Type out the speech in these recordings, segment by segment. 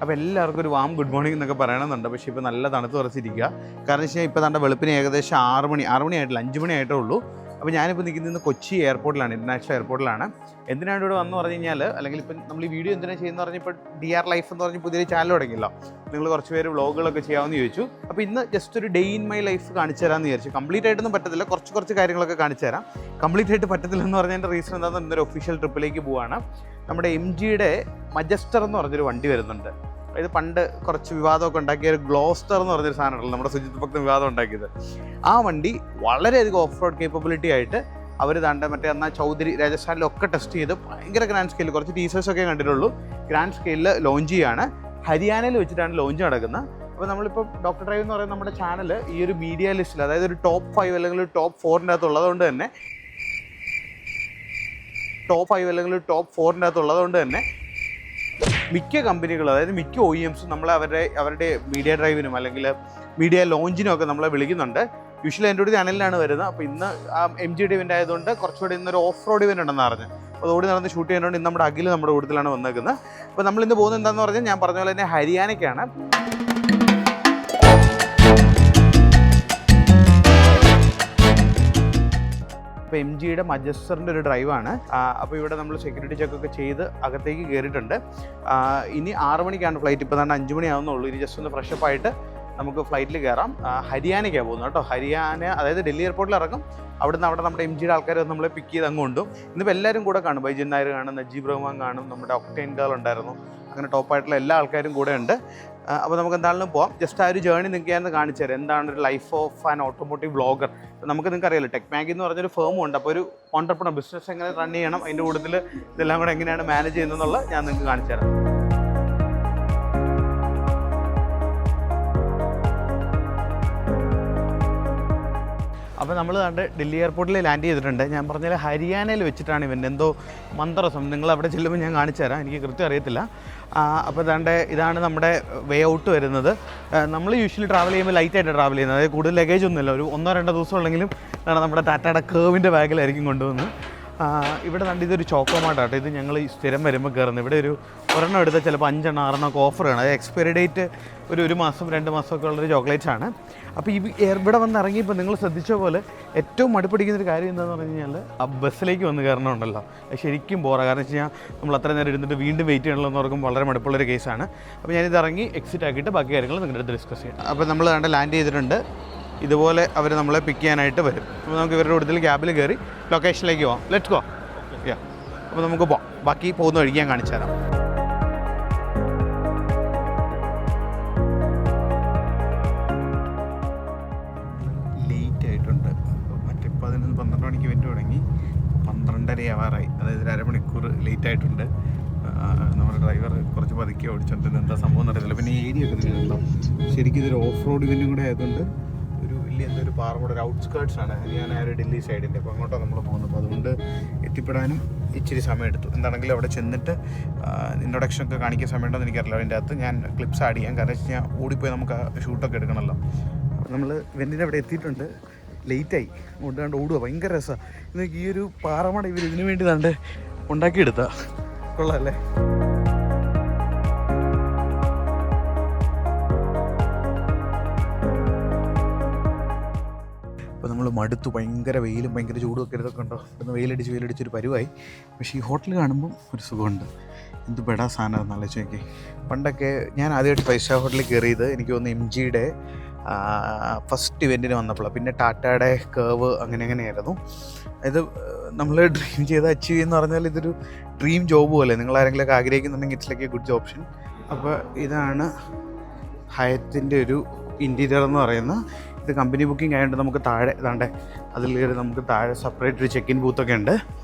അപ്പോൾ എല്ലാവർക്കും ഒരു വാം ഗുഡ് മോർണിംഗ് എന്നൊക്കെ പറയണമെന്നുണ്ട്. പക്ഷേ ഇപ്പോൾ നല്ല തണുത്ത് ഉറച്ചിരിക്കുക. കാരണം വെച്ച് കഴിഞ്ഞാൽ ഇപ്പോൾ തൻ്റെ വെളുപ്പിന് ഏകദേശം 6 മണി ആയിട്ടില്ല, 5 മണി ആയിട്ടേ ഉള്ളൂ. അപ്പോൾ ഞാനിപ്പോൾ നിൽക്കുന്നത് കൊച്ചി എയർപോർട്ടിലാണ്, ഇൻ്റർനാഷണൽ എയർപോർട്ടിലാണ്. എന്തിനാണ് ഇവിടെ വന്നു പറഞ്ഞു കഴിഞ്ഞാൽ, അല്ലെങ്കിൽ ഇപ്പം നമ്മൾ ഈ വീഡിയോ എന്തിനാണ് ചെയ്യുന്നത് പറഞ്ഞാൽ, ഇപ്പോൾ DR ലൈഫ് എന്ന് പറഞ്ഞ് പുതിയൊരു ചാനൽ തുടങ്ങിയല്ലോ. നിങ്ങൾ കുറച്ച് പേര് വ്ളോഗുകളൊക്കെ ചെയ്യാമെന്ന് ചോദിച്ചു. അപ്പോൾ ഇന്ന് ജസ്റ്റ് ഒരു ഡേ ഇൻ മൈ ലൈഫ് കാണിച്ചു തരാമെന്ന് വിചാരിച്ചു. കംപ്ലീറ്റ് ആയിട്ടൊന്നും പറ്റത്തില്ല, കുറച്ച് കാര്യങ്ങളൊക്കെ കാണിച്ചു തരാം. കംപ്ലീറ്റ് ആയിട്ട് പറ്റത്തില്ലെന്ന് പറഞ്ഞതിൻ്റെ റീസൺ എന്താണെന്ന് ഇന്നൊരു ഒഫീഷ്യൽ ട്രിപ്പിലേക്ക് പോവുകയാണ്. നമ്മുടെ MGയുടെ മജസ്റ്റർ എന്ന് പറഞ്ഞൊരു വണ്ടി വരുന്നുണ്ട്. ഇത് പണ്ട് കുറച്ച് വിവാദമൊക്കെ ഉണ്ടാക്കിയ ഒരു ഗ്ലോസ്റ്റർ എന്ന് പറഞ്ഞൊരു സാധനമുണ്ടല്ലോ, നമ്മുടെ സുജിത് ഭക്തൻ വിവാദം ഉണ്ടാക്കിയത്. ആ വണ്ടി വളരെയധികം ഓഫ് റോഡ് കേപ്പബിലിറ്റി ആയിട്ട് അവർ മറ്റേ എന്നാൽ ചൗധരി രാജസ്ഥാനിലൊക്കെ ടെസ്റ്റ് ചെയ്ത് ഭയങ്കര ഗ്രാൻഡ് സ്കെയിലിൽ, കുറച്ച് ടീസേഴ്സൊക്കെ കണ്ടിട്ടുള്ളൂ, ഗ്രാൻഡ് സ്കെയിലിൽ ലോഞ്ച് ചെയ്യുകയാണ്. ഹരിയാനയിൽ വെച്ചിട്ടാണ് ലോഞ്ച് നടക്കുന്നത്. അപ്പോൾ നമ്മളിപ്പോൾ ഡോക്ടർ ഡ്രൈവ് എന്ന് പറയുന്ന നമ്മുടെ ചാനൽ ഈ ഒരു മീഡിയ ലിസ്റ്റിൽ, അതായത് ഒരു ടോപ്പ് 5 അല്ലെങ്കിൽ ഒരു ടോപ്പ് 4ൻ്റെ അകത്തുള്ളതുകൊണ്ട് തന്നെ മിക്ക കമ്പനികളും, അതായത് മിക്ക OEMസും നമ്മളെ അവരുടെ മീഡിയ ഡ്രൈവിനും അല്ലെങ്കിൽ മീഡിയ ലോഞ്ചിനും ഒക്കെ നമ്മളെ വിളിക്കുന്നുണ്ട്. യൂഷ്വലി എൻ്റെ ഒരു ചാനലിലാണ് വരുന്നത്. അപ്പോൾ ഇന്ന് ആ MGയുടെ ഇവൻ്റ് ആയതുകൊണ്ട് കുറച്ചുകൂടി ഇന്നൊരു ഓഫ് റോഡ് ഇവൻ്റ് ഉണ്ടെന്ന് അറിഞ്ഞ്, അപ്പോൾ അതോടെ നടന്ന് ഷൂട്ട് ചെയ്യുന്നതുകൊണ്ട് ഇന്ന് നമ്മുടെ അഖിൽ നമ്മുടെ കൂട്ടത്തിലാണ് വന്നേക്കുന്നത്. അപ്പോൾ നമ്മളിന്ന് പോകുന്നത് എന്താണെന്ന് പറഞ്ഞാൽ, ഞാൻ പറഞ്ഞ പോലെ തന്നെ ഹരിയാനയ്ക്കാണ്. അപ്പോൾ MGയുടെ മജസ്റ്ററിൻ്റെ ഒരു ഡ്രൈവാണ്. അപ്പോൾ ഇവിടെ നമ്മൾ സെക്യൂരിറ്റി ചെക്കൊക്കെ ചെയ്ത് അകത്തേക്ക് കയറിയിട്ടുണ്ട്. ഇനി 6 മണിക്കാണ് ഫ്ലൈറ്റ്. ഇപ്പോൾ തന്നെ 5 മണിയാവുന്നുള്ളൂ. ഇനി ജസ്റ്റ് ഒന്ന് ഫ്രഷപ്പ് ആയിട്ട് നമുക്ക് ഫ്ലൈറ്റിൽ കയറാം. ഹരിയാനയ്ക്കാണ് പോകുന്നത് കേട്ടോ. ഹരിയാന, അതായത് ഡൽഹി എയർപോർട്ടിൽ ഇറങ്ങും. അവിടെ നമ്മുടെ MGയുടെ ആൾക്കാർ നമ്മളെ പിക്ക് ചെയ്ത് അങ്ങോട്ടും. ഇന്നിപ്പോൾ എല്ലാവരും കൂടെ കാണും. ബൈജൻ നായർ കാണും, നജീബ് റഹ്മാൻ കാണും, നമ്മുടെ ഒക്ടൈൻ ഗേൾ ഉണ്ടായിരുന്നു. അങ്ങനെ ടോപ്പായിട്ടുള്ള എല്ലാ ആൾക്കാരും കൂടെ ഉണ്ട്. അപ്പോൾ നമുക്ക് എന്താണെങ്കിലും പോകാം. ജസ്റ്റ് ആ ഒരു ജേർണി നിങ്ങൾക്ക് ഞാൻ കാണിച്ചു തരാം. എന്താണ് ഒരു life of an automotive vlogger. നമുക്ക് നിങ്ങൾക്ക് അറിയാലോ, ടെക് മാഗി എന്ന് പറഞ്ഞൊരു ഫേമും ഉണ്ട്. അപ്പോൾ ഒരു ഓൺടർപ്രണർ ബിസിനസ് എങ്ങനെ റൺ ചെയ്യണം, അതിൻ്റെ കൂട്ടത്തിൽ ഇതെല്ലാം കൂടെ എങ്ങനെയാണ് മാനേജ് ചെയ്യുന്നതെന്നുള്ള ഞാൻ നിങ്ങൾക്ക് കാണിച്ചു തരാം. അപ്പോൾ നമ്മൾ കണ്ട് ഡൽഹി എയർപോർട്ടിൽ ലാൻഡ് ചെയ്തിട്ടുണ്ട്. ഞാൻ പറഞ്ഞാൽ ഹരിയാനയിൽ വെച്ചിട്ടാണ് ഇവൻ്റ്. എന്തോ മന്ത്രസം, നിങ്ങൾ അവിടെ ചെല്ലുമ്പോൾ ഞാൻ കാണിച്ചു തരാം, എനിക്ക് കൃത്യം അറിയത്തില്ല. അപ്പോൾ ഇതാണ് നമ്മുടെ വേ ഔട്ട് വരുന്നത്. നമ്മൾ യൂഷ്വലി ട്രാവൽ ചെയ്യുമ്പോൾ ലൈറ്റായിട്ട് ട്രാവൽ ചെയ്യുന്നത്, അതായത് കൂടുതൽ ലഗേജ് ഒന്നുമില്ല. ഒരു 1-2 ദിവസം ഉള്ളെങ്കിലും നമ്മുടെ ടാറ്റയുടെ കേവിൻ്റെ ബാഗിലായിരിക്കും കൊണ്ടുവന്ന്. ഇവിടെ കണ്ട് ഇതൊരു ചോക്കോമാർട്ടാട്ടോ. ഇത് ഞങ്ങൾ സ്ഥിരം വരുമ്പോൾ കയറുന്നത്. ഇവിടെ ഒരു ഒരെണ്ണം എടുത്താൽ ചിലപ്പോൾ 5 6 ഒക്കെ ഓഫർ ആണ്. അത് എക്സ്പയറി ഡേറ്റ് ഒരു മാസം 2 മാസമൊക്കെ ഉള്ളൊരു ചോക്ലേറ്റ്സ് ആണ്. അപ്പോൾ ഇവിടെ വന്ന് ഇറങ്ങിയപ്പോൾ നിങ്ങൾ ശ്രദ്ധിച്ച പോലെ ഏറ്റവും മടുപ്പിടിക്കുന്നൊരു കാര്യം എന്താണെന്ന് പറഞ്ഞു കഴിഞ്ഞാൽ, ആ ബസ്സിലേക്ക് വന്ന് കയറണമുണ്ടല്ലോ, അത് ശരിക്കും ബോറാണ്. കാരണം വെച്ച് കഴിഞ്ഞാൽ നമ്മൾ അത്ര നേരം ഇരുന്നിട്ട് വീണ്ടും വെയിറ്റ് ചെയ്യണമല്ലോ എന്ന് ഓർക്കുമ്പോൾ വളരെ മടുപ്പുള്ളൊരു കേസാണ്. അപ്പോൾ ഞാനിത് ഇറങ്ങി എക്സിറ്റ് ആക്കിയിട്ട് ബാക്കി കാര്യങ്ങൾ നിങ്ങളുടെ അടുത്ത് ഡിസ്കസ് ചെയ്യാം. അപ്പോൾ നമ്മൾ കണ്ട് ലാൻഡ് ചെയ്തിട്ടുണ്ട്. ഇതുപോലെ അവർ നമ്മളെ പിക്ക് ചെയ്യാനായിട്ട് വരും. അപ്പോൾ നമുക്ക് ഇവരുടെ കൂടുതൽ ക്യാബിൽ കയറി ലൊക്കേഷനിലേക്ക് പോകാം. Let's go. യാ, അപ്പോൾ നമുക്ക് പോകാം. ബാക്കി പോകുന്ന വഴിക്ക് ഞാൻ കാണിച്ചു തരാം. ലേറ്റ് ആയിട്ടുണ്ട്. മറ്റേ 11-12 മണിക്ക് ഇവൻ്റ് തുടങ്ങി, 12:30 ആവാറായി. അതായത് 1/2 മണിക്കൂർ ലേറ്റ് ആയിട്ടുണ്ട്. നമ്മുടെ ഡ്രൈവർ കുറച്ച് പതുക്കെ ഓടിച്ചോണ്ടിരുന്നത്, എന്താ സംഭവം നടത്തില്ല. പിന്നെ ഏരിയ ഒക്കെ നിങ്ങളുണ്ടോ, ശരിക്കും ഇതൊരു ഓഫ് റോഡ് ഇവൻ്റും കൂടെ ആയതുകൊണ്ട് എന്തൊരു പാറമോട് ഒരു ഔട്ട്സ്കേർട്സ് ആണ് ഹരിയാന, ഒരു ഡൽഹി സൈഡിൻ്റെ. അപ്പോൾ അങ്ങോട്ടാണ് നമ്മൾ പോകുന്നത്. അപ്പോൾ അതുകൊണ്ട് എത്തിപ്പെടാനും ഇച്ചിരി സമയം എടുത്തു. എന്താണെങ്കിലും അവിടെ ചെന്നിട്ട് ഇൻട്രൊഡക്ഷനൊക്കെ കാണിക്കാൻ സമയമുണ്ടെന്ന് എനിക്കറിയില്ല. അതിൻ്റെ അകത്ത് ഞാൻ ക്ലിപ്സ് ആഡ് ചെയ്യാം. കാരണം വെച്ച് കഴിഞ്ഞാൽ ഓടിപ്പോയി നമുക്ക് ഷൂട്ടൊക്കെ എടുക്കണമല്ലോ. അപ്പോൾ നമ്മൾ വെന്നിൻ്റെ അവിടെ എത്തിയിട്ടുണ്ട്. ലേറ്റായി, കൊണ്ടുകൊണ്ട് ഓടുക. ഭയങ്കര രസമാണ്. ഇന്നൊക്കെ ഈ ഒരു പാറമട ഇതിനു വേണ്ടി കണ്ട് ഉണ്ടാക്കിയെടുത്താൽ കൊള്ളാമല്ലേ. അപ്പോൾ നമ്മൾ മടുത്തു. ഭയങ്കര വെയിലും ഭയങ്കര ചൂടുമൊക്കെ ഇതൊക്കെ ഉണ്ടോ. ഇവിടുന്ന് വെയിലടിച്ചൊരു പരുവായി. പക്ഷേ ഈ ഹോട്ടൽ കാണുമ്പം ഒരു സുഖമുണ്ട്. എന്ത് പെടാ സാധനം നല്ല ചോദിക്കേ. പണ്ടൊക്കെ ഞാൻ ആദ്യമായിട്ട് 5 സ്റ്റാർ ഹോട്ടലിൽ കയറിയത് എനിക്ക് തോന്നുന്നു MGയുടെ ഫസ്റ്റ് ഇവൻറ്റിന് വന്നപ്പോഴാണ്. പിന്നെ ടാറ്റയുടെ കേവ് അങ്ങനെയായിരുന്നു. ഇത് നമ്മൾ ഡ്രീം ചെയ്ത് അച്ചീവ് എന്ന് പറഞ്ഞാൽ ഇതൊരു ഡ്രീം ജോബ് പോലെ. നിങ്ങൾ ആരെങ്കിലുമൊക്കെ ആഗ്രഹിക്കുന്നുണ്ടെങ്കിൽ it's like A good option. അപ്പോൾ ഇതാണ് ഹയത്തിൻ്റെ ഒരു ഇൻറ്റീരിയർ എന്ന് പറയുന്നത്. ഇത് കമ്പനി ബുക്കിംഗ് ആയതുകൊണ്ട് നമുക്ക് താഴെ അതിൽ കയറി നമുക്ക് താഴെ സെപ്പറേറ്റ് ഒരു ചെക്ക് ഇൻ ബൂത്തൊക്കെ ഉണ്ട്.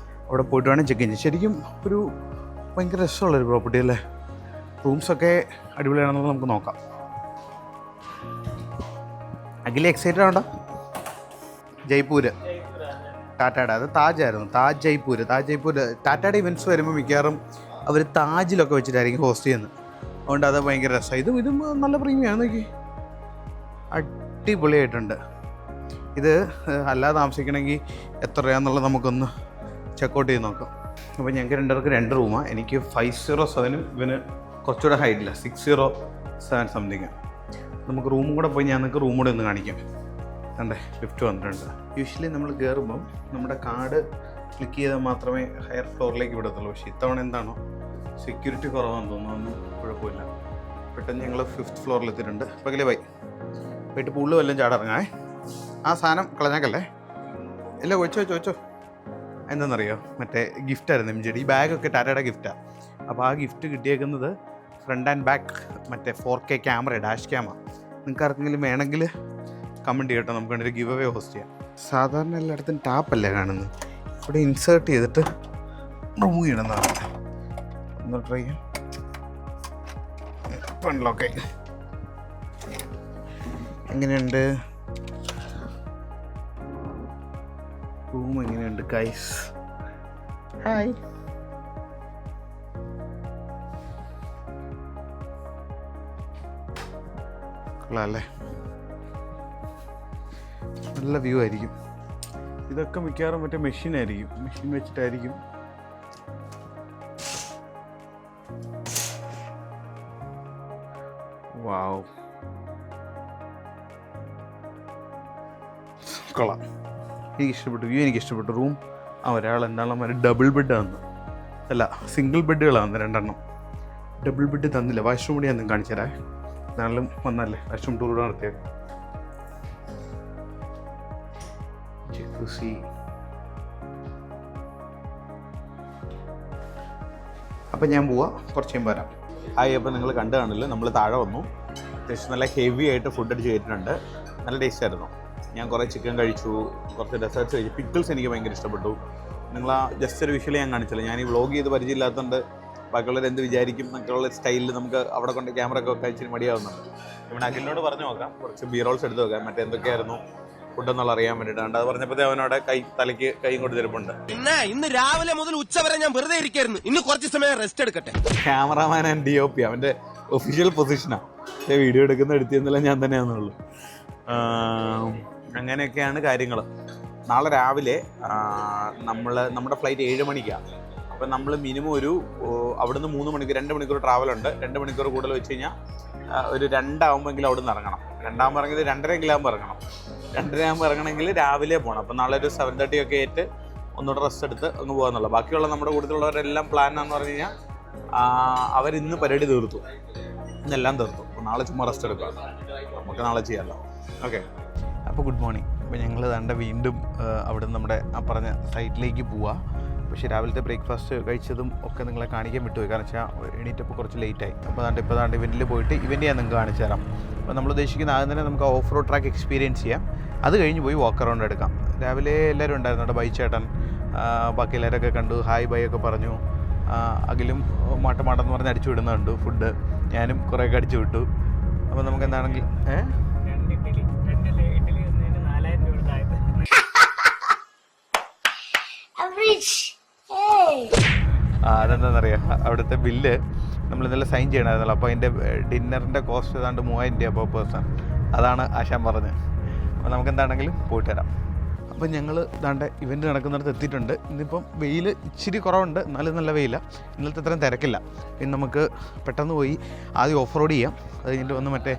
അവിടെ പോയിട്ട് വേണം ചെക്ക് ഇൻ ചെയ്യാൻ. ശരിക്കും ഒരു ഭയങ്കര രസമുള്ളൊരു പ്രോപ്പർട്ടി അല്ലേ. റൂംസൊക്കെ അടിപൊളിയാണെന്നുള്ളത് നമുക്ക് നോക്കാം. അഖില എക്സൈറ്റഡ് ആവണ്ട. ജയ്പൂർ ടാറ്റയുടെ, അത് താജായിരുന്നു. താജ് ജയ്പൂർ ടാറ്റയുടെ ഇവൻറ്റ്സ് വരുമ്പോൾ മിക്കവാറും അവർ താജിലൊക്കെ വെച്ചിട്ടായിരിക്കും ഹോസ്റ്റ് ചെയ്യുന്നത്. അതുകൊണ്ട് അത് ഭയങ്കര രസമാണ്. ഇതും നല്ല പ്രീമിയമാണ്. നോക്കി, അടിപൊളിയായിട്ടുണ്ട്. ഇത് അല്ലാതെ താമസിക്കണമെങ്കിൽ എത്ര രൂപയാണെന്നുള്ളത് നമുക്കൊന്ന് ചെക്കൗട്ട് ചെയ്ത് നോക്കാം. അപ്പോൾ ഞങ്ങൾക്ക് 2 പേർക്ക് 2 റൂമാണ്. എനിക്ക് 507 ഇവന് കുറച്ചുകൂടെ ഹൈറ്റില്ല, 607 സംതിങ്. നമുക്ക് റൂമും കൂടെ പോയി ഞാൻ നിങ്ങൾക്ക് റൂം കൂടെ ഒന്ന് കാണിക്കാം. അതെ, ലിഫ്റ്റ് വന്നിട്ടുണ്ട്. യൂഷ്വലി നമ്മൾ കയറുമ്പം നമ്മുടെ കാർഡ് ക്ലിക്ക് ചെയ്താൽ മാത്രമേ ഹയർ ഫ്ലോറിലേക്ക് വിടത്തുള്ളൂ. പക്ഷേ ഇത്തവണ എന്താണോ സെക്യൂരിറ്റി കുറവാണെന്ന് തോന്നുന്നു, ഒന്നും കുഴപ്പമില്ല. പെട്ടെന്ന് ഞങ്ങൾ 5th ഫ്ലോറിൽ എത്തിയിട്ടുണ്ട്. പകലേ പോയിട്ട് പുള്ളു വല്ലതും ചാടിറങ്ങാേ. ആ സാധനം കളഞ്ഞാക്കല്ലേ, ഇല്ല ചോദിച്ചോ. എന്താണെന്നറിയോ, മറ്റേ ഗിഫ്റ്റായിരുന്നു MJD. ഈ ബാഗൊക്കെ ടാറ്റയുടെ ഗിഫ്റ്റാണ്. അപ്പോൾ ആ ഗിഫ്റ്റ് കിട്ടിയേക്കുന്നത് ഫ്രണ്ട് ആൻഡ് ബാക്ക് മറ്റേ 4K ക്യാമറ, ഡാഷ് ക്യാമറ. നിങ്ങൾക്ക് ആർക്കെങ്കിലും വേണമെങ്കിൽ കമൻറ്റ് ചെയ്യട്ടോ, നമുക്ക് വേണ്ടി ഒരു ഗിവ് അവേ ഹോസ്റ്റ് ചെയ്യാം. സാധാരണ എല്ലായിടത്തും ടാപ്പല്ലേ കാണുന്നത്, ഇവിടെ ഇൻസേർട്ട് ചെയ്തിട്ട് റിമൂവ് ചെയ്യണമെന്നാണ്. ഒന്ന് ട്രൈ ചെയ്യാം. അൺലോക്ക് എങ്ങനെയുണ്ട് റൂം, എങ്ങനെയുണ്ട് ഗൈസ്? ഹായ്. കൊള്ളാല്ലേ, നല്ല വ്യൂ ആയിരിക്കും. ഇതൊക്കെ മിക്കവാറും മറ്റേ മെഷീൻ വെച്ചിട്ടായിരിക്കും. വാവ്, കൊള്ളാം. എനിക്കിഷ്ടപ്പെട്ടു റൂം. ഒരാൾ എന്താണ് ഡബിൾ ബെഡാണ്, അല്ല സിംഗിൾ ബെഡുകളാണ് 2 ഡബിൾ ബെഡ് തന്നില്ല. വാഷ്റൂം കൂടി ഞാൻ കാണിച്ചു തരാം. എന്നാലും വന്നല്ലേ വാഷ്റൂം ടൂർ നടത്തിയത്. അപ്പം ഞാൻ പോവാം, കുറച്ച് കഴിയുമ്പോൾ വരാം. ഹായ്. അപ്പോൾ നിങ്ങൾ കണ്ടു കാണില്ല, നമ്മൾ താഴെ വന്നു. അത്യാവശ്യം നല്ല ഹെവി ആയിട്ട് ഫുഡ് അടിച്ച് കയറ്റിട്ടുണ്ട്. നല്ല ടേസ്റ്റ് ആയിരുന്നു. ഞാൻ കുറേ ചിക്കൻ കഴിച്ചു, കുറച്ച് ഡെസേർട്ട്സ് കഴിച്ചു. പിക്കിൾസ് എനിക്ക് ഭയങ്കര ഇഷ്ടപ്പെട്ടു. നിങ്ങൾ ആ ജസ്റ്റ് ഒരു വിഷ്വൽ ഞാൻ കാണിച്ചില്ല. ഞാൻ ഈ വ്ളോഗ് ചെയ്ത് പരിചയമില്ലാത്തതുകൊണ്ട് ബാക്കിയുള്ളവർ എന്ത് വിചാരിക്കും എന്നൊക്കെയുള്ള സ്റ്റൈലിൽ നമുക്ക് അവിടെ കൊണ്ട് ക്യാമറ ഒക്കെ വെക്കാൻ ഇച്ചിരി മടിയാവുന്നുണ്ട്. ഇവിടെ അഖിലിനോട് പറഞ്ഞു നോക്കാം, കുറച്ച് ബീറോൾസ് എടുത്ത് വെക്കാം, മറ്റേ എന്തൊക്കെയായിരുന്നു ഫുഡെന്നുള്ള അറിയാൻ വേണ്ടിയിട്ടാണ്. അത് പറഞ്ഞപ്പോഴത്തേ അവനോടെ തലയ്ക്ക് കൈയും കൊണ്ട് തരുമ്പുണ്ട്. പിന്നെ ഇന്ന് രാവിലെ മുതൽ ഉച്ചവരെ ഞാൻ വെറുതെ ഇരിക്കായിരുന്നു. ഇന്ന് കുറച്ച് സമയം റെസ്റ്റ് എടുക്കട്ടെ. ക്യാമറാമാൻ ആൻഡ് DOP അവൻ്റെ ഒഫീഷ്യൽ പൊസിഷനാണ്. വീഡിയോ എടുത്തിയെന്നല്ല ഞാൻ തന്നെയാണെന്നുള്ളൂ. അങ്ങനെയൊക്കെയാണ് കാര്യങ്ങൾ. നാളെ രാവിലെ നമ്മുടെ ഫ്ലൈറ്റ് 7 മണിക്കാണ്. അപ്പം നമ്മൾ മിനിമം അവിടുന്ന് 3 മണിക്കൂർ 2 മണിക്കൂർ ട്രാവലുണ്ട്. 2 മണിക്കൂർ കൂടുതൽ വെച്ച് കഴിഞ്ഞാൽ ഒരു 2 ആകുമ്പോഴെങ്കിലും അവിടെ നിന്ന് ഇറങ്ങണം. 2 ആകുമ്പോൾ ഇറങ്ങിയത് 2:30 ആകുമ്പോൾ ഇറങ്ങണം. 2:30 ആകുമ്പോൾ ഇറങ്ങണമെങ്കിൽ രാവിലെ പോകണം. അപ്പം നാളെ ഒരു 7:30 ഒക്കെ ആയിട്ട് ഒന്നുകൂടെ റെസ്റ്റ് എടുത്ത് അങ്ങ് പോകാന്നുള്ള. ബാക്കിയുള്ള നമ്മുടെ കൂട്ടത്തിലുള്ളവരെല്ലാം പ്ലാനാന്ന് പറഞ്ഞു കഴിഞ്ഞാൽ അവരിന്ന് പരിപാടി തീർത്തു, ഇന്നെല്ലാം തീർത്തു. അപ്പോൾ നാളെ ചുമ്മാ റെസ്റ്റ് എടുക്കുക. നമുക്ക് നാളെ ചെയ്യാമല്ലോ. ഓക്കെ. അപ്പോൾ ഗുഡ് മോർണിംഗ്. അപ്പോൾ ഞങ്ങൾ വീണ്ടും അവിടെ നമ്മുടെ ആ പറഞ്ഞ സൈറ്റിലേക്ക് പോവുക. പക്ഷേ രാവിലത്തെ ബ്രേക്ക്ഫാസ്റ്റ് കഴിച്ചതും ഒക്കെ നിങ്ങളെ കാണിക്കാൻ വിട്ടുപോയി. കാരണം വെച്ചാൽ എണീറ്റപ്പോൾ കുറച്ച് ലേറ്റായി. അപ്പോൾ ഇപ്പോൾ ഇവൻറ്റിൽ പോയിട്ട് ഇവൻ്റ് ഞാൻ നിങ്ങൾക്ക് കാണിച്ചു തരാം. അപ്പോൾ നമ്മൾ ഉദ്ദേശിക്കുന്ന ആദ്യം തന്നെ നമുക്ക് ഓഫ് റോഡ് ട്രാക്ക് എക്സ്പീരിയൻസ് ചെയ്യാം. അത് കഴിഞ്ഞ് പോയി വാക്ക് അറൗണ്ട് എടുക്കാം. രാവിലെ എല്ലാവരും ഉണ്ടായിരുന്നു അവിടെ. ബൈച്ചേട്ടൻ ബാക്കി എല്ലാവരൊക്കെ കണ്ടു, ഹായ് ബൈ ഒക്കെ പറഞ്ഞു. അഖിലും മാട്ടെന്ന് പറഞ്ഞ് അടിച്ചു വിടുന്നുണ്ട് ഫുഡ്. ഞാനും കുറേയൊക്കെ അടിച്ചു വിട്ടു. അപ്പോൾ നമുക്ക് എന്താണെങ്കിൽ അതെന്താണെന്നറിയാം, അവിടുത്തെ ബില്ല് നമ്മൾ ഇന്നലെ സൈൻ ചെയ്യണമായിരുന്നല്ലോ. അപ്പോൾ അതിൻ്റെ ഡിന്നറിൻ്റെ കോസ്റ്റ് ഏതാണ്ട് 3000 രൂപ per person. അതാണ് ആശാൻ പറഞ്ഞത്. അപ്പോൾ നമുക്ക് എന്താണെങ്കിലും പോയിട്ട് വരാം. അപ്പോൾ ഞങ്ങൾ ഇവൻറ്റ് നടക്കുന്നിടത്ത് എത്തിയിട്ടുണ്ട്. ഇന്നിപ്പം വെയിൽ ഇച്ചിരി കുറവുണ്ട്, എന്നാലും നല്ല വെയിലാണ്. ഇന്നലത്തെ അത്രയും തിരക്കില്ല. ഇനി നമുക്ക് പെട്ടെന്ന് പോയി ആദ്യം ഓഫ് റോഡ് ചെയ്യാം. അത് കഴിഞ്ഞിട്ട് വന്ന് മറ്റേ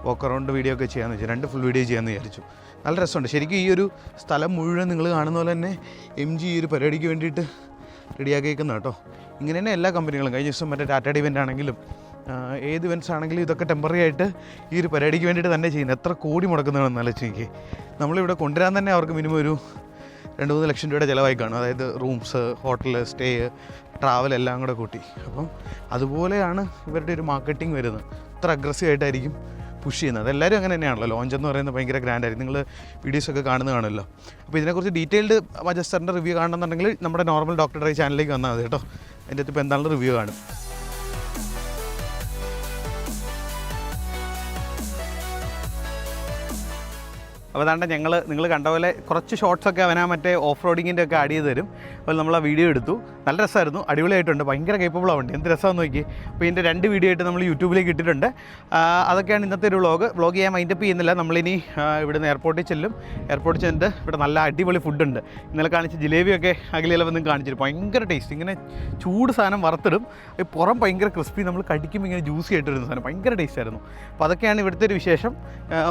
വാക്ക് അറൗണ്ട് വീഡിയോ ഒക്കെ ചെയ്യാമെന്ന് വെച്ചു. 2 ഫുൾ വീഡിയോ ചെയ്യാമെന്ന് വിചാരിച്ചു. നല്ല രസമുണ്ട് ശരിക്കും. ഈ ഒരു സ്ഥലം മുഴുവൻ നിങ്ങൾ കാണുന്ന പോലെ തന്നെ MG ഈ ഒരു പരിപാടിക്ക് വേണ്ടിയിട്ട് റെഡിയാക്കിയേക്കുന്ന കേട്ടോ. ഇങ്ങനെ തന്നെ എല്ലാ കമ്പനികളും. കഴിഞ്ഞ ദിവസം മറ്റേ ടാറ്റയുടെ ഇവൻ്റ് ആണെങ്കിലും ഏത് ഇവൻറ്റ്സ് ആണെങ്കിലും ഇതൊക്കെ ടെമ്പററി ആയിട്ട് ഈ ഒരു പരിപാടിക്ക് വേണ്ടിയിട്ട് തന്നെ ചെയ്യുന്നത്. എത്ര കോടി മുടക്കുന്നതാണെന്ന് ആലോചിച്ച് നമ്മളിവിടെ കൊണ്ടുവരാൻ തന്നെ അവർക്ക് മിനിമം ഒരു 2-3 ലക്ഷം രൂപയുടെ ചിലവായി കാണും. അതായത് റൂംസ്, ഹോട്ടൽ സ്റ്റേ, ട്രാവൽ എല്ലാം കൂടെ കൂട്ടി. അപ്പം അതുപോലെയാണ് ഇവരുടെ ഒരു മാർക്കറ്റിംഗ് വരുന്നത്. ഇത്ര അഗ്രസീവായിട്ടായിരിക്കും പുഷ് ചെയ്യുന്നത്. എല്ലാവരും അങ്ങനെ തന്നെയാണല്ലോ. ലോഞ്ച് എന്ന് പറയുന്നത് ഭയങ്കര ഗ്രാൻഡായിരിക്കും. നിങ്ങൾ വീഡിയോസൊക്കെ കാണുന്നതാണല്ലോ. അപ്പോൾ ഇതിനെക്കുറിച്ച് ഡീറ്റെയിൽഡ് മജസ്റ്ററിൻ്റെ റിവ്യൂ കാണണമെന്നുണ്ടെങ്കിൽ നമ്മുടെ നോർമൽ ഡോക്ടർ ഡ്രൈ ചാനലിലേക്ക് വന്നാൽ മതി കേട്ടോ. അതിൻ്റെ ഇപ്പോൾ എന്താണെന്ന് റിവ്യൂ കാണും. അപ്പോൾ നിങ്ങൾ കണ്ട പോലെ കുറച്ച് ഷോർട്സൊക്കെ അവനാ മറ്റേ ഓഫ് റോഡിങ്ങിൻ്റെ ഒക്കെ ആഡ് ചെയ്ത് തരും. അപ്പോൾ നമ്മൾ ആ വീഡിയോ എടുത്തു. നല്ല രസമായിരുന്നു, അടിപൊളിയായിട്ടുണ്ട്, ഭയങ്കര കേപ്പബിളാണ് വണ്ടി, എന്ത് രസമാണെന്ന് നോക്കി. അപ്പോൾ ഇതിൻ്റെ 2 വീഡിയോ ആയിട്ട് നമ്മൾ യൂട്യൂബിലേക്ക് ഇട്ടിട്ടുണ്ട്. അതൊക്കെയാണ് ഇന്നത്തെ ഒരു വ്ളോഗ് ചെയ്യാൻ മൈൻഡപ്പ് ചെയ്യുന്നില്ല. നമ്മളിനി ഇവിടുന്ന് എയർപോർട്ടിൽ ചെല്ലും. എയർപോർട്ടിൽ ചെന്നിട്ട് ഇവിടെ നല്ല അടിപൊളി ഫുഡുണ്ട്. ഇന്നലെ കാണിച്ച ജിലേബിയൊക്കെ അകലെയെല്ലാം വന്ന് കാണിച്ചിട്ട് ഭയങ്കര ടേസ്റ്റ്. ഇങ്ങനെ ചൂട് സാധനം വറുത്തിടും, പുറം ഭയങ്കര ക്രിസ്പി, നമ്മൾ കടിക്കുമ്പോൾ ഇങ്ങനെ ജ്യൂസി ആയിട്ട് വരുന്ന സാധനം, ഭയങ്കര ടേസ്റ്റ് ആയിരുന്നു. അപ്പോൾ അതൊക്കെയാണ് ഇവിടുത്തെ ഒരു വിശേഷം.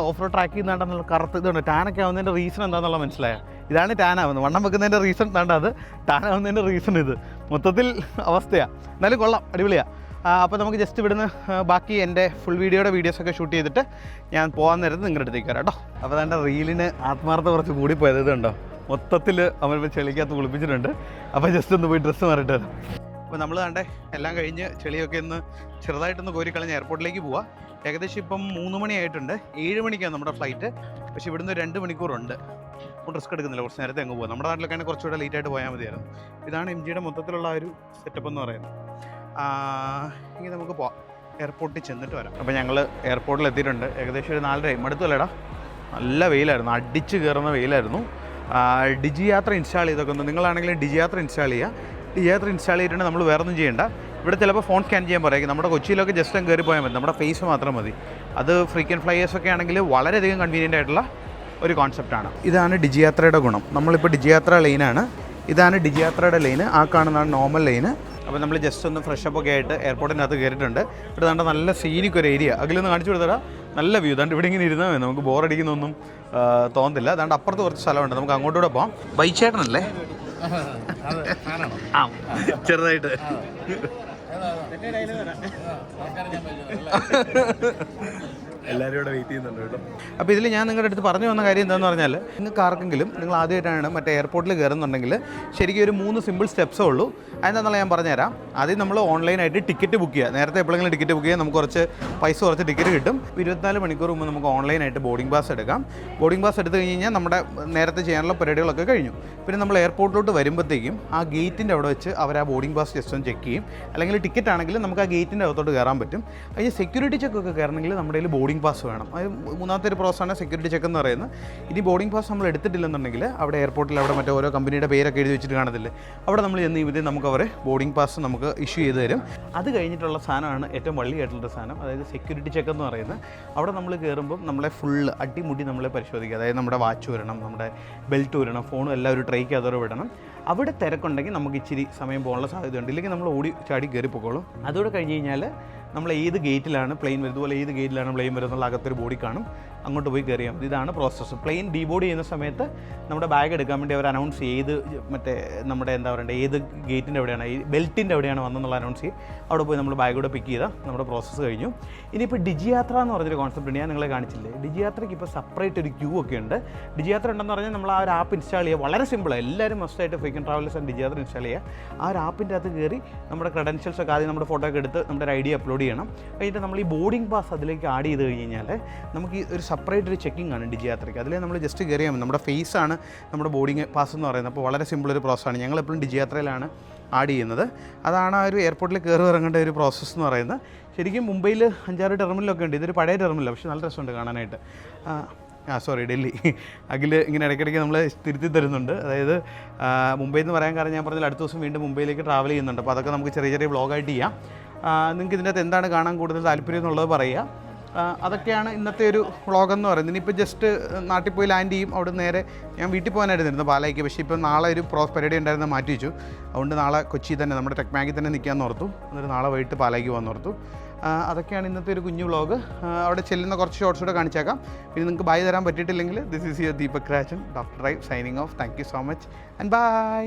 ഓഫ് റോഡ് ട്രാക്ക് ചെയ്യുന്നതാണ്ടെന്നുള്ള കറുത്ത് ഇതുണ്ട്. ടാനൊക്കെ ആവുന്നതിൻ്റെ റീസൺ എന്താണെന്നുള്ള മനസ്സിലായ, ഇതാണ് ടാൻ ആവുന്നത്. വണ്ണം വെക്കുന്നതിൻ്റെ റീസൺ താണ്ട അത്, ടാൻ ആവുന്നതിൻ്റെ റീസൺ ഇത്. മൊത്തത്തിൽ അവസ്ഥയാണ്. എന്നാലും കൊള്ളാം, അടിപൊളിയാണ്. അപ്പോൾ നമുക്ക് ജസ്റ്റ് ഇവിടുന്ന് ബാക്കി എൻ്റെ ഫുൾ വീഡിയോസൊക്കെ ഷൂട്ട് ചെയ്തിട്ട് ഞാൻ പോകാൻ നേരത്ത് നിങ്ങളുടെ അടുത്തേക്ക് വരാം കേട്ടോ. അപ്പോൾ എൻ്റെ റീലിന് ആത്മാർത്ഥ കുറച്ച് കൂടിപ്പോയത് ഇതുണ്ടോ, മൊത്തത്തിൽ അവൻ ചെളിക്കകത്ത് കുളിപ്പിച്ചിട്ടുണ്ട്. അപ്പോൾ ജസ്റ്റ് ഒന്ന് പോയി ഡ്രസ്സ് മാറിയിട്ട് വരാം. അപ്പോൾ നമ്മൾ കണ്ടേ എല്ലാം കഴിഞ്ഞ് ചെളിയൊക്കെ ഒന്ന് ചെറുതായിട്ടൊന്ന് കോരിക്കളഞ്ഞ് എയർപോർട്ടിലേക്ക് പോവാം. ഏകദേശം ഇപ്പം 3 മണിയായിട്ടുണ്ട്. 7 മണിക്കാണ് നമ്മുടെ ഫ്ലൈറ്റ്. പക്ഷേ ഇവിടുന്ന് 2 മണിക്കൂറുണ്ട്. അപ്പോൾ റിസ്ക് എടുക്കുന്നില്ല, കുറച്ച് നേരത്തെ അങ്ങ് പോകാം. നമ്മുടെ നാട്ടിലൊക്കെ കുറച്ചുകൂടെ ലേറ്റായിട്ട് പോയാൽ മതിയായിരുന്നു. ഇതാണ് MGയുടെ മൊത്തത്തിലുള്ള ഒരു സെറ്റപ്പ് എന്ന് പറയുന്നത്. ഇങ്ങനെ നമുക്ക് പോവാം, എയർപോർട്ടിൽ ചെന്നിട്ട് വരാം. അപ്പോൾ ഞങ്ങൾ എയർപോർട്ടിൽ എത്തിയിട്ടുണ്ട്. ഏകദേശം ഒരു 4:30 മടുത്തല്ലേടാ, നല്ല വെയിലായിരുന്നു, അടിച്ച് കയറുന്ന വെയിലായിരുന്നു. ഡിജി യാത്ര ഇൻസ്റ്റാൾ ചെയ്തൊക്കെ ഒന്ന്, നിങ്ങളാണെങ്കിലും ഡിജി യാത്ര ഇൻസ്റ്റാൾ ചെയ്യുക. ഡിജി യാത്ര ഇൻസ്റ്റാൾ ചെയ്തിട്ടുണ്ട്, നമ്മൾ വേറെ ഒന്നും ചെയ്യേണ്ട. ഇവിടെ ചിലപ്പോൾ ഫോൺ സ്കാൻ ചെയ്യാൻ പറയും. നമ്മുടെ കൊച്ചിയിലൊക്കെ ജസ്റ്റ് അങ്ങ് കയറി പോയാൽ മതി, നമ്മുടെ ഫേസ് മാത്രം മതി. അത് ഫ്രീക്വൻറ്റ് ഫ്ലൈയേഴ്സൊക്കെ ആണെങ്കിൽ വളരെയധികം കൺവീനിയൻ്റ് ആയിട്ടുള്ള ഒരു കോൺസെപ്റ്റാണ്. ഇതാണ് ഡിജി യാത്രയുടെ ഗുണം. നമ്മളിപ്പോൾ ഡിജി യാത്ര ലൈനാണ്, ഇതാണ് ഡിജി യാത്രയുടെ ലൈന്, ആ കാണുന്നതാണ് നോർമൽ ലൈന്. അപ്പോൾ നമ്മൾ ജസ്റ്റ് ഒന്ന് ഫ്രഷപ്പ് ഒക്കെ ആയിട്ട് എയർപോർട്ടിനകത്ത് കയറിയിട്ടുണ്ട്. ഇവിടെ കണ്ട നല്ല സീനിക് ഒരു ഏരിയ, അതിലൊന്ന് കാണിച്ചു കൊടുത്തടാ, നല്ല വ്യൂ. അതുകൊണ്ട് ഇവിടെ ഇങ്ങനെ ഇരുന്നാൽ മതി, നമുക്ക് ബോറടിക്കുന്നൊന്നും തോന്നുന്നില്ല. അതുകൊണ്ട് അപ്പുറത്ത് കുറച്ച് സ്ഥലമുണ്ട്, നമുക്ക് അങ്ങോട്ടൂടെ പോകാം. ബൈച്ചേട്ടനല്ലേ? ആ, ചെറുതായിട്ട് എല്ലാവരും ഇവിടെ വെയിറ്റ് ചെയ്യുന്നുണ്ട് കേട്ടോ. അപ്പോൾ ഇതിൽ ഞാൻ നിങ്ങളുടെ അടുത്ത് പറഞ്ഞു വന്ന കാര്യം എന്താണെന്ന് പറഞ്ഞാൽ, നിങ്ങൾക്ക് ആർക്കെങ്കിലും നിങ്ങൾ ആദ്യമായിട്ടാണ് മറ്റേ എയർപോർട്ടിൽ കയറുന്നുണ്ടെങ്കിൽ ശരിക്കും ഒരു 3 സിമ്പിൾ സ്റ്റെപ്സേ ഉള്ളൂ. അതെന്താണെന്നുള്ള ഞാൻ പറഞ്ഞുതരാം. ആദ്യം നമ്മൾ ഓൺലൈനായിട്ട് ടിക്കറ്റ് ബുക്ക് ചെയ്യുക. നേരത്തെ എപ്പോഴെങ്കിലും ടിക്കറ്റ് ബുക്ക് ചെയ്യാൻ നമുക്ക് കുറച്ച് ടിക്കറ്റ് കിട്ടും. 24 മണിക്കൂർ മുമ്പ് നമുക്ക് ഓൺലൈനായിട്ട് ബോർഡിംഗ് പാസ് എടുക്കാം. ബോർഡിംഗ് പാസ് എടുത്തു കഴിഞ്ഞാൽ നമ്മുടെ നേരത്തെ ചെയ്യാനുള്ള പരിപാടികളൊക്കെ കഴിഞ്ഞു. പിന്നെ നമ്മൾ എയർപോർട്ടിലോട്ട് വരുമ്പോഴത്തേക്കും ആ ഗേറ്റിൻ്റെ അവിടെ വെച്ച് അവർ ആ ബോർഡിംഗ് പാസ് ജസ്റ്റ് ഒന്ന് ചെക്ക് ചെയ്യും. അല്ലെങ്കിൽ ടിക്കറ്റ് ആണെങ്കിൽ നമുക്ക് ആ ഗേറ്റിൻ്റെ അകത്തോട്ട് കയറാൻ പറ്റും. അതിന് സെക്യൂരിറ്റി ചെക്കൊക്കെ കയറണമെങ്കിൽ നമ്മുടെ കയ്യിൽ ബോർഡിംഗ് പാസ് വേണം. അത് 3ാമത്തെ ഒരു പ്രോസസ്സാണ് സെക്യൂരിറ്റി ചെക്ക് എന്ന് പറയുന്നത്. ഇനി ബോർഡിംഗ് പാസ് നമ്മൾ എടുത്തിട്ടില്ലെന്നുണ്ടെങ്കിൽ അവിടെ എയർപോർട്ടിൽ അവിടെ മറ്റേ ഓരോ കമ്പനിയുടെ പേരൊക്കെ എഴുതി വെച്ചിട്ട് കാണത്തില്ലേ, അവിടെ നമ്മൾ ചെന്ന് ഇവര് നമുക്ക് അവർ ബോർഡിംഗ് പാസ് നമുക്ക് ഇഷ്യൂ ചെയ്ത് തരും. അത് കഴിഞ്ഞിട്ടുള്ള സാധനമാണ് ഏറ്റവും വള്ളിയായിട്ടുള്ള സാധനം, അതായത് സെക്യൂരിറ്റി ചെക്ക് എന്ന് പറയുന്നത്. അവിടെ നമ്മൾ കയറുമ്പം നമ്മളെ ഫുള്ള് അടിമുടി നമ്മളെ പരിശോധിക്കുക. അതായത് നമ്മുടെ വാച്ച് വരണം, നമ്മുടെ ബെൽറ്റ് വരണം, ഫോണും എല്ലാം ഒരു ട്രൈക്ക് അതോടെ വിടണം. അവിടെ തിരക്കുണ്ടെങ്കിൽ നമുക്ക് ഇച്ചിരി സമയം പോകാനുള്ള സാധ്യതയുണ്ട്, ഇല്ലെങ്കിൽ നമ്മൾ ഓടി ചാടി കയറി പോകോളും. അതോടെ കഴിഞ്ഞ് കഴിഞ്ഞാൽ നമ്മൾ ഏത് ഗേറ്റിലാണ് പ്ലെയിൻ വരുന്നത്, അതുപോലെ ഏത് ഗേറ്റിലാണ് പ്ലെയിൻ വരുന്നുള്ള അകത്തൊരു ബോഡി കാണും, അങ്ങോട്ട് പോയി കയറിയാൽ മതി. ഇതാണ് പ്രോസസ്സ്. പ്ലെയിൻ ഡീബോർഡ് ചെയ്യുന്ന സമയത്ത് നമ്മുടെ ബാഗ് എടുക്കാൻ വേണ്ടി അവർ അനൗൺസ് ചെയ്ത് മറ്റേ നമ്മുടെ എന്താ പറയണ്ടേ, ഏത് ഗേറ്റിൻ്റെ എവിടെയാണ്, ഈ ബെൽറ്റിൻ്റെ എവിടെയാണ് വന്നെന്നുള്ള അനൗൺസ് ചെയ്യും. അവിടെ പോയി നമ്മൾ ബാഗ് കൂടെ പിക്ക് ചെയ്താൽ നമ്മുടെ പ്രോസസ്സ് കഴിഞ്ഞു. ഇനിയിപ്പോൾ ഡിജി യാത്ര എന്ന് പറഞ്ഞൊരു കോൺസെപ്റ്റ് ഉണ്ട്, ഞാൻ നിങ്ങളെ കാണിച്ചില്ലേ. ഡിജി യാത്രയ്ക്ക് ഇപ്പോൾ സെപ്പറേറ്റ് ഒരു ക്യൂ ഒക്കെ ഉണ്ട്. ഡിജി യാത്ര ഉണ്ടെന്ന് പറഞ്ഞാൽ നമ്മൾ ആ ഒരു ആപ്പ് ഇൻസ്റ്റാൾ ചെയ്യുക, വളരെ സിമ്പിളാണ്. എല്ലാവരും മസ്റ്റായിട്ട് ഫ്രീക്വൻറ്റ് ട്രാവലേഴ്സ് ആൻഡ് ഡിജി യാത്ര ഇൻസ്റ്റാൾ ചെയ്യുക. ആ ഒരു ആപ്പിൻ്റെ അകത്ത് കയറി നമ്മുടെ ക്രെഡൻഷ്യൽസ് ഒക്കെ ആദ്യം നമ്മുടെ ഫോട്ടോ ഒക്കെ എടുത്ത് നമ്മുടെ ഒരു ID അപ്ലോഡ് ചെയ്യണം. കഴിഞ്ഞിട്ട് നമ്മൾ ഈ ബോർഡിംഗ് പാസ് അതിലേക്ക് ആഡ് ചെയ്ത് കഴിഞ്ഞ് കഴിഞ്ഞാൽ നമുക്ക് ഈ ഒരു സെപ്പറേറ്റ് ഒരു ചെക്കിംഗ് ആണ് ഡിജി യാത്രയ്ക്ക്. അതിൽ നമ്മൾ ജസ്റ്റ് കയറിയാൽ മതി, നമ്മുടെ ഫേസാണ് നമ്മുടെ ബോർഡിംഗ് പാസ് എന്ന് പറയുന്നത്. അപ്പോൾ വളരെ സിമ്പിൾ ഒരു പ്രോസസ്സാണ്. ഞങ്ങളെപ്പോഴും ഡിജി യാത്രയിലാണ് ആഡ് ചെയ്യുന്നത്. അതാണ് ആ ഒരു എയർപോർട്ടിൽ കയറി ഇറങ്ങേണ്ട ഒരു പ്രോസസ്സ് എന്ന് പറയുന്നത്. ശരിക്കും മുംബൈയിൽ 5-6 ടെർമിനലൊക്കെ ഉണ്ട്. ഇതൊരു പഴയ ടെർമിനലാണ്, പക്ഷേ നല്ല രസമുണ്ട് കാണാനായിട്ട്. ഡൽഹി അഖിൽ ഇങ്ങനെ ഇടയ്ക്കിടയ്ക്ക് നമ്മൾ തിരുത്തി തരുന്നുണ്ട്. അതായത് മുംബൈ എന്ന് പറയാൻ കാരണം ഞാൻ പറഞ്ഞാൽ അടുത്ത ദിവസം വീണ്ടും മുംബൈയിലേക്ക് ട്രാവൽ ചെയ്യുന്നുണ്ട്. അപ്പോൾ അതൊക്കെ നമുക്ക് ചെറിയ ചെറിയ വ്ളോഗായിട്ട് ചെയ്യാം. നിങ്ങൾക്ക് ഇതിൻ്റെ അകത്ത് എന്താണ് കാണാൻ കൂടുതൽ താല്പര്യം എന്നുള്ളത് പറയുക. അതൊക്കെയാണ് ഇന്നത്തെ ഒരു വ്ളോഗെന്ന് പറയുന്നത്. ഇനിയിപ്പോൾ ജസ്റ്റ് നാട്ടിൽ പോയി ലാൻഡ് ചെയ്യും. അവിടെ നേരെ ഞാൻ വീട്ടിൽ പോകാനായിരുന്നു പാലായിക്ക്. പക്ഷേ ഇപ്പോൾ നാളെ ഒരു പരിപാടി ഉണ്ടായിരുന്ന മാറ്റി വെച്ചു. അതുകൊണ്ട് നാളെ കൊച്ചി തന്നെ നമ്മുടെ ടെക് മാഗിൽ തന്നെ നിൽക്കാമെന്ന് ഓർത്തു. എന്നിട്ട് നാളെ വൈകിട്ട് പാലായിക്ക് പോകാമെന്ന് ഓർത്തു. അതൊക്കെയാണ് ഇന്നത്തെ ഒരു കുഞ്ഞു വ്ളോഗ്. അവിടെ ചെല്ലുന്ന കുറച്ച് ഷോർട്സ് കൂടെ കാണിച്ചേക്കാം. പിന്നെ നിങ്ങൾക്ക് ബൈ തരാൻ പറ്റിയിട്ടില്ലെങ്കിൽ this is your Deepak Rajan, doctor Rai signing off. Thank you so much and by.